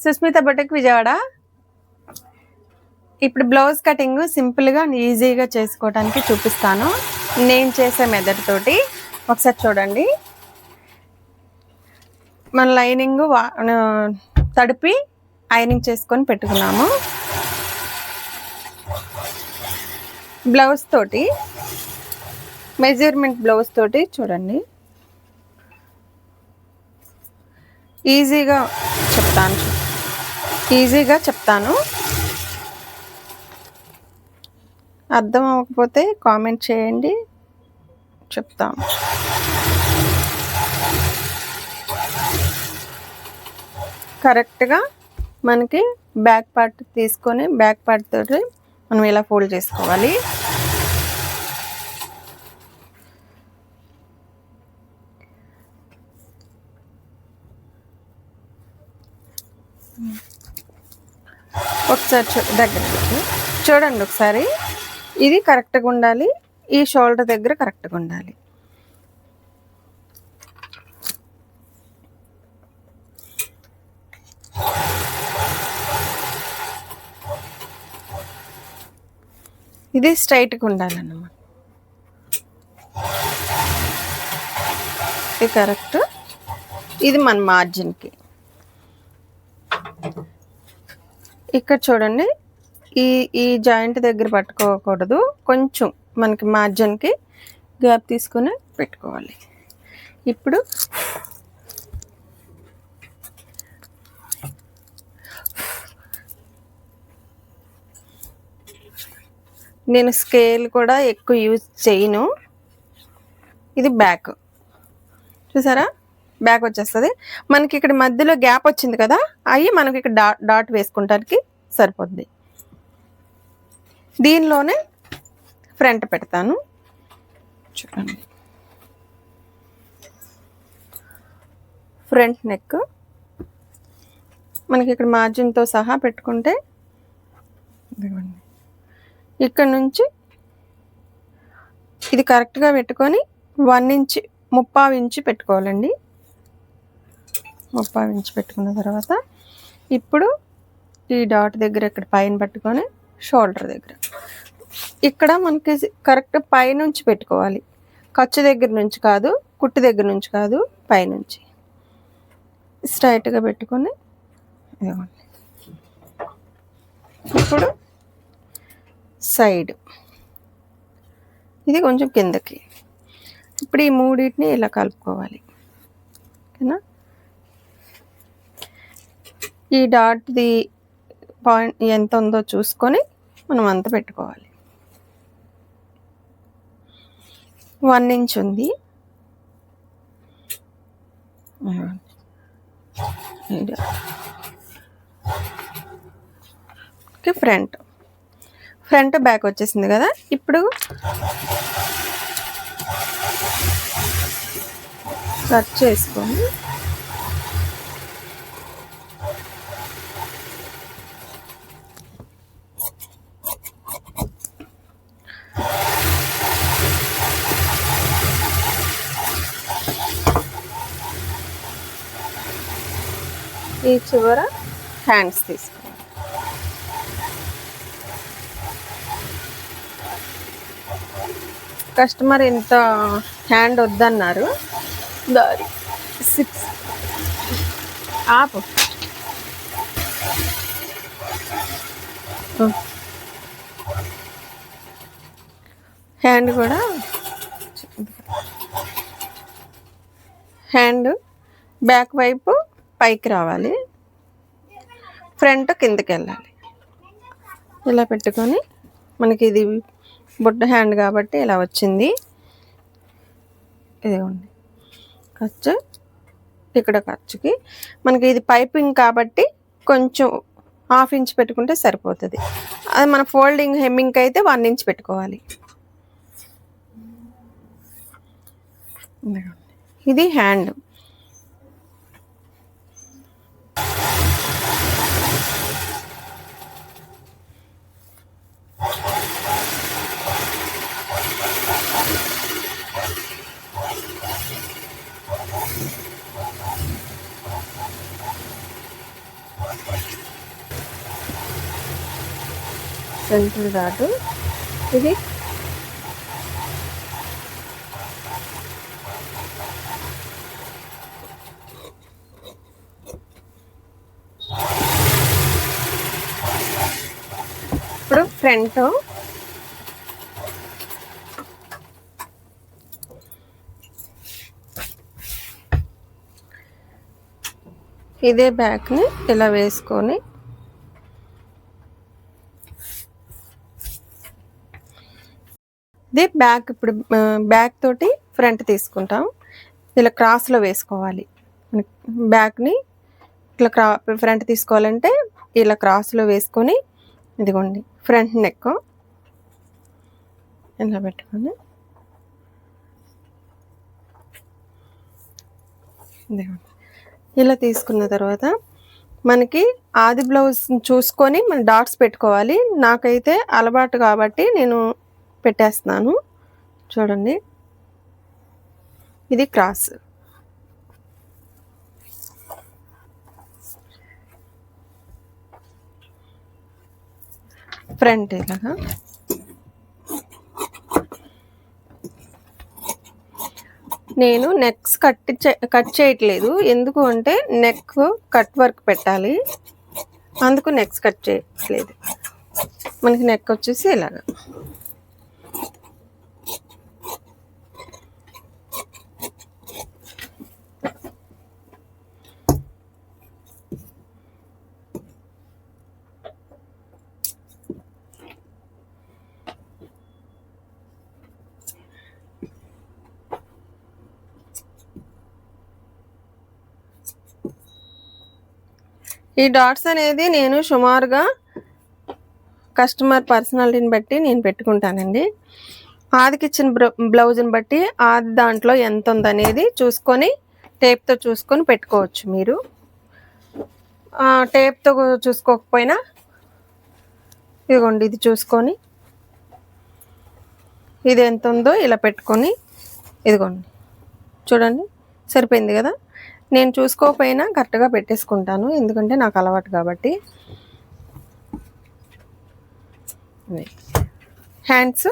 సుస్మిత బొటక్ విజయవాడ. ఇప్పుడు blouse cutting సింపుల్గా ఈజీగా చేసుకోవడానికి చూపిస్తాను నేను చేసే మెథడ్ తోటి. ఒకసారి చూడండి. మన లైనింగ్ తడిపి ఐరనింగ్ చేసుకొని పెట్టుకున్నాము. బ్లౌజ్ తోటి మెజర్మెంట్ బ్లౌజ్ తోటి చూడండి ఈజీగా చెప్తాను. అర్థం అవ్వకపోతే కామెంట్ చేయండి, చెప్తాను. కరెక్ట్గా మనకి బ్యాక్ పార్ట్ తీసుకొని బ్యాక్ పార్ట్ తోటి మనం ఇలా ఫోల్డ్ చేసుకోవాలి. ఒకసారి దగ్గర చూడండి. ఒకసారి ఇది కరెక్ట్గా ఉండాలి, ఈ షోల్డర్ దగ్గర కరెక్ట్గా ఉండాలి. ఇది స్ట్రైట్గా ఉండాలన్నమాట. ఇది కరెక్ట్. ఇది మన మార్జిన్కి. ఇక్కడ చూడండి, ఈ జాయింట్ దగ్గర పట్టుకోకూడదు, కొంచెం మనకి మార్జిన్కి గ్యాప్ తీసుకొని పెట్టుకోవాలి. ఇప్పుడు నేను స్కేల్ కూడా ఎక్కువ యూజ్ చేయను. ఇది బ్యాక్ చూసారా, బ్యాక్ వచ్చేస్తుంది. మనకి ఇక్కడ మధ్యలో గ్యాప్ వచ్చింది కదా, అవి మనకి ఇక్కడ డాట్ వేసుకుంటానికి సరిపోద్ది. దీనిలోనే ఫ్రంట్ పెడతాను చూడండి. ఫ్రంట్ నెక్ మనకి ఇక్కడ మార్జిన్తో సహా పెట్టుకుంటే ఇక్కడ నుంచి ఇది కరెక్ట్గా పెట్టుకొని 1 ఇంచ్ 3/4 ఇంచ్ పెట్టుకోవాలండి. 3/4 ఇంచ్ పెట్టుకున్న తర్వాత ఇప్పుడు ఈ డాట్ దగ్గర ఇక్కడ పైన పెట్టుకొని షోల్డర్ దగ్గర ఇక్కడ మనకి కరెక్ట్ పైనుంచి పెట్టుకోవాలి. ఖర్చు దగ్గర నుంచి కాదు, కుట్టు దగ్గర నుంచి కాదు, పైనుంచి స్ట్రైట్గా పెట్టుకొని ఇప్పుడు సైడ్ ఇది కొంచెం కిందకి. ఇప్పుడు ఈ మూడింటిని ఇలా కలుపుకోవాలి. ఓకేనా. ఈ డాట్ది పాయింట్ ఎంత ఉందో చూసుకొని మనం అంత పెట్టుకోవాలి. 1 ఇంచ్ ఉంది. ఓకే. ఫ్రంట్ బ్యాక్ వచ్చేసింది కదా. ఇప్పుడు కట్ చేసుకొని ఈ చివర హ్యాండ్స్ తీసుకోవాలి. కస్టమర్ ఇంత హ్యాండ్ వద్దన్నారు. 6 ఆపు. హ్యాండ్ కూడా హ్యాండ్ బ్యాక్ వైపు పైకి రావాలి, ఫ్రంట్ కిందకి వెళ్ళాలి. ఇలా పెట్టుకొని మనకి ఇది బుట్ట హ్యాండ్ కాబట్టి ఇలా వచ్చింది. ఇదిగోండి ఖర్చు. ఇక్కడ ఖర్చుకి మనకి ఇది పైపింగ్ కాబట్టి కొంచెం 1/2 ఇంచ్ పెట్టుకుంటే సరిపోతుంది. అది మన ఫోల్డింగ్ హెమ్మింగ్కి అయితే 1 ఇంచ్ పెట్టుకోవాలి. ఇది హ్యాండ్. సెంటర్ డాట్ ఇది ఇప్పుడు ఫ్రంట్ ఇదే బ్యాక్ని ఇలా వేసుకొని ఇది బ్యాక్. ఇప్పుడు బ్యాక్ తోటి ఫ్రంట్ తీసుకుంటాం, ఇలా క్రాస్లో వేసుకోవాలి. బ్యాక్ని ఇట్లా ఫ్రంట్ తీసుకోవాలంటే ఇలా క్రాస్లో వేసుకొని ఇదిగోండి ఫ్రంట్ నెక్ ఇలా పెట్టుకొని ఇదిగోండి ఇలా తీసుకున్న తర్వాత మనకి ఆది బ్లౌజ్ చూసుకొని మన డాట్స్ పెట్టుకోవాలి. నాకైతే అలవాటు కాబట్టి నేను పెట్టేస్తున్నాను. చూడండి ఇది క్రాస్, ఫ్రంట్ ఇలాగా. నేను నెక్స్ కట్ చేయట్లేదు, ఎందుకు అంటే నెక్ కట్ వర్క్ పెట్టాలి, అందుకు నెక్స్ కట్ చేయట్లేదు. మనకి నెక్ వచ్చేసి ఇలాగా. ఈ డాట్స్ అనేది నేను సుమారుగా కస్టమర్ పర్సనాలిటీని బట్టి నేను పెట్టుకుంటానండి. ఆదికి ఇచ్చిన బ్లౌజ్ని బట్టి ఆది దాంట్లో ఎంత ఉందనేది చూసుకొని టేప్తో చూసుకొని పెట్టుకోవచ్చు. మీరు టేప్తో చూసుకోకపోయినా ఇదిగోండి ఇది చూసుకొని ఇది ఎంత ఉందో ఇలా పెట్టుకొని ఇదిగోండి చూడండి సరిపోయింది కదా. నేను చూసుకోకపోయినా కరెక్ట్గా పెట్టేసుకుంటాను, ఎందుకంటే నాకు అలవాటు కాబట్టి. హ్యాండ్స్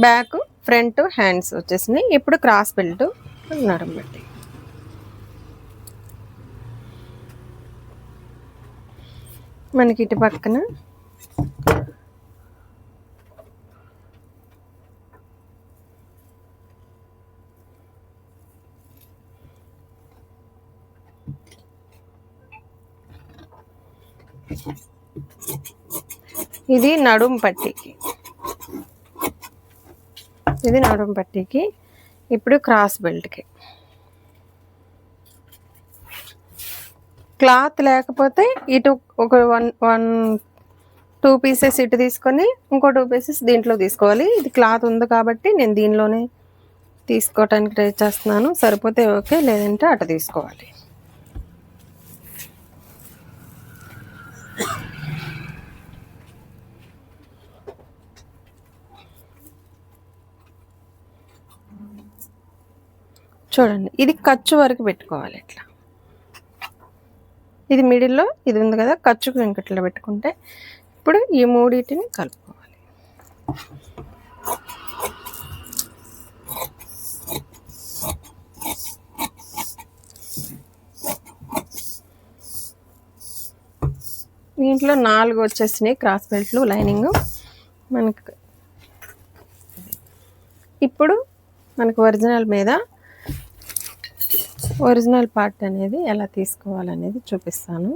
బ్యాక్ ఫ్రంట్ హ్యాండ్స్ వచ్చేసినాయి. ఇప్పుడు క్రాస్ బెల్ట్ నడుం పెట్టి మనకి ఇటు పక్కన ఇది నడుం పట్టీకి, ఇది నడుం పట్టీకి. ఇప్పుడు క్రాస్ బెల్ట్కి క్లాత్ లేకపోతే ఇటు ఒక 2 పీసెస్ ఇటు తీసుకొని ఇంకో 2 పీసెస్ దీంట్లో తీసుకోవాలి. ఇది క్లాత్ ఉంది కాబట్టి నేను దీనిలోనే తీసుకోవటానికి ట్రై చేస్తున్నాను. సరిపోతే ఓకే, లేదంటే అటు తీసుకోవాలి. చూడండి ఇది ఖర్చు వరకు పెట్టుకోవాలి. ఇట్లా ఇది మిడిల్లో ఇది ఉంది కదా, ఖర్చుకు ఇంకట్లో పెట్టుకుంటే ఇప్పుడు ఈ మూడింటిని కలుపుకోవాలి. దీంట్లో 4 వచ్చేసినాయి క్రాస్ బెల్ట్లు లైనింగ్ మనకు. ఇప్పుడు మనకు ఒరిజినల్ మీద ఒరిజినల్ పార్ట్ అనేది ఎలా తీసుకోవాలనేది చూపిస్తాను.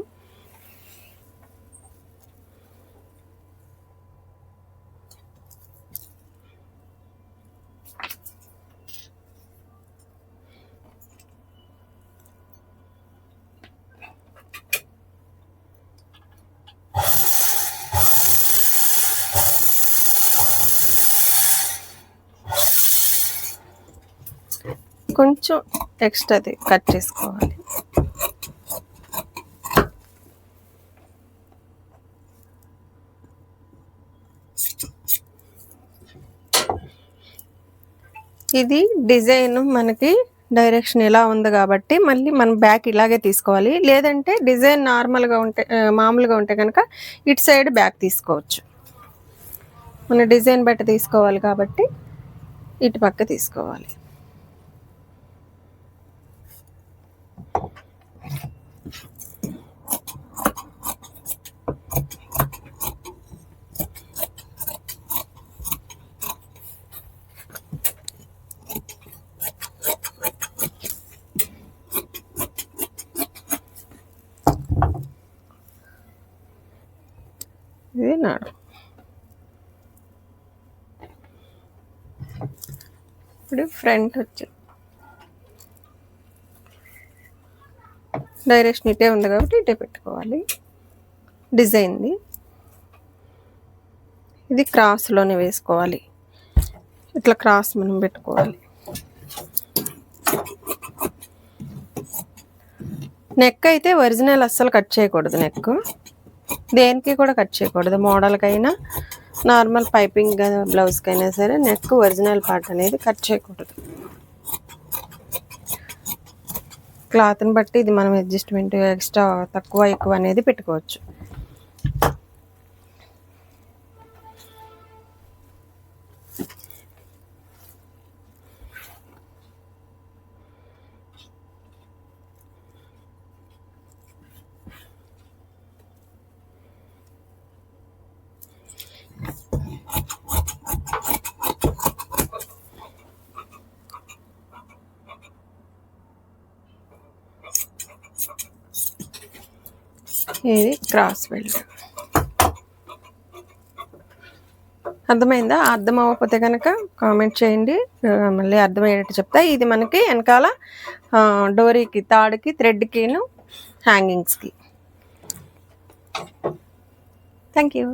కొంచెం ఎక్స్ట్రాది కట్ చేసుకోవాలి. ఇది డిజైన్ మనకి డైరెక్షన్ ఇలా ఉంది కాబట్టి మళ్ళీ మనం బ్యాక్ ఇలాగే తీసుకోవాలి. లేదంటే డిజైన్ నార్మల్గా ఉంటే మామూలుగా ఉంటే కనుక ఇటు సైడ్ బ్యాక్ తీసుకోవచ్చు. మన డిజైన్ బట్టి తీసుకోవాలి కాబట్టి ఇటు పక్క తీసుకోవాలి. ఇది నాడు. ఇప్పుడు ఫ్రంట్ వచ్చి డైరెక్షన్ ఇటే ఉంది కాబట్టి ఇటే పెట్టుకోవాలి. డిజైన్ది ఇది క్రాస్లోనే వేసుకోవాలి. ఇట్లా క్రాస్ మనం పెట్టుకోవాలి. నెక్ అయితే ఒరిజినల్ అస్సలు కట్ చేయకూడదు. నెక్ దేనికి కూడా కట్ చేయకూడదు. మోడల్కైనా నార్మల్ పైపింగ్ బ్లౌజ్కైనా సరే నెక్ ఒరిజినల్ పార్ట్ అనేది కట్ చేయకూడదు. క్లాత్ని బట్టి ఇది మనం అడ్జస్ట్మెంట్ ఎక్స్ట్రా తక్కువ ఎక్కువ అనేది పెట్టుకోవచ్చు. ఇది క్రాస్ బెల్ట్. అర్థమైందా? అర్థం అవ్వకపోతే కనుక కామెంట్ చేయండి, మళ్ళీ అర్థమయ్యేటట్టు చెప్తా. ఇది మనకి వెనకాల డోరీకి, తాడుకి, థ్రెడ్కిను హ్యాంగింగ్స్కి. Thank you.